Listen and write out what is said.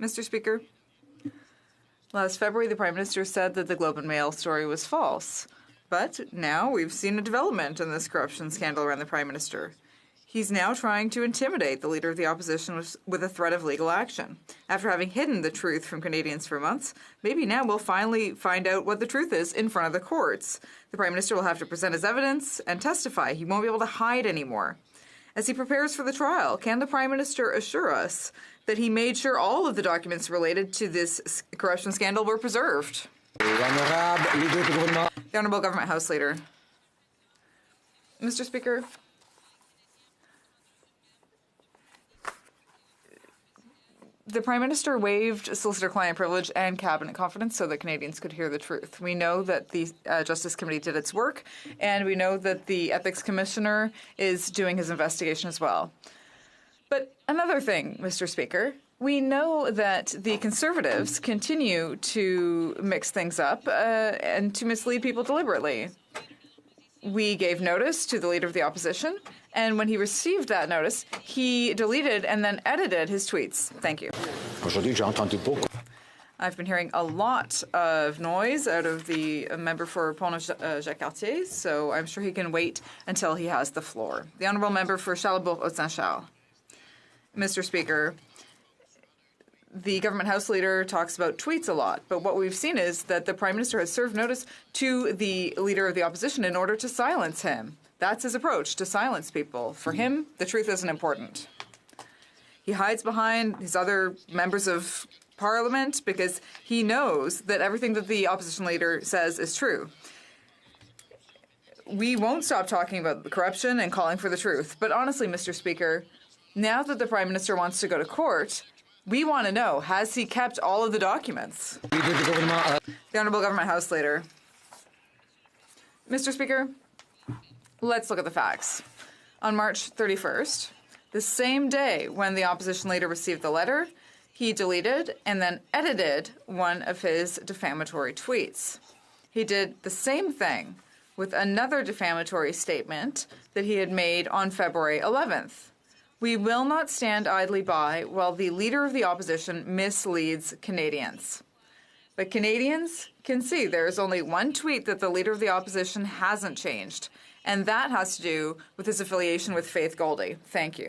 Mr. Speaker, last February, the Prime Minister said that the Globe and Mail story was false. But now we've seen a development in this corruption scandal around the Prime Minister. He's now trying to intimidate the Leader of the Opposition with a threat of legal action. After having hidden the truth from Canadians for months, maybe now we'll finally find out what the truth is in front of the courts. The Prime Minister will have to present his evidence and testify. He won't be able to hide anymore. As he prepares for the trial, can the Prime Minister assure us that he made sure all of the documents related to this corruption scandal were preserved? The Honourable Government House Leader. Mr. Speaker, the Prime Minister waived solicitor-client privilege and cabinet confidence so that Canadians could hear the truth. We know that the Justice Committee did its work, and we know that the Ethics Commissioner is doing his investigation as well. But another thing, Mr. Speaker, we know that the Conservatives continue to mix things up and to mislead people deliberately. We gave notice to the Leader of the Opposition, and when he received that notice, he deleted and then edited his tweets. Thank you. I've been hearing a lot of noise out of the member for Paul-hus, so I'm sure he can wait until he has the floor. The Honourable Member for Charlebourg-Haute-Saint-Charles. Mr. Speaker, the Government House Leader talks about tweets a lot, but what we've seen is that the Prime Minister has served notice to the Leader of the Opposition in order to silence him. That's his approach, to silence people. For him, the truth isn't important. He hides behind his other members of Parliament because he knows that everything that the opposition leader says is true. We won't stop talking about the corruption and calling for the truth. But honestly, Mr. Speaker, now that the Prime Minister wants to go to court, we want to know, has he kept all of the documents? The Honourable Government House Leader. Mr. Speaker, let's look at the facts. On March 31st, the same day when the opposition leader received the letter, he deleted and then edited one of his defamatory tweets. He did the same thing with another defamatory statement that he had made on February 11th. We will not stand idly by while the Leader of the Opposition misleads Canadians. But Canadians can see there is only one tweet that the Leader of the Opposition hasn't changed, and that has to do with his affiliation with Faith Goldie. Thank you.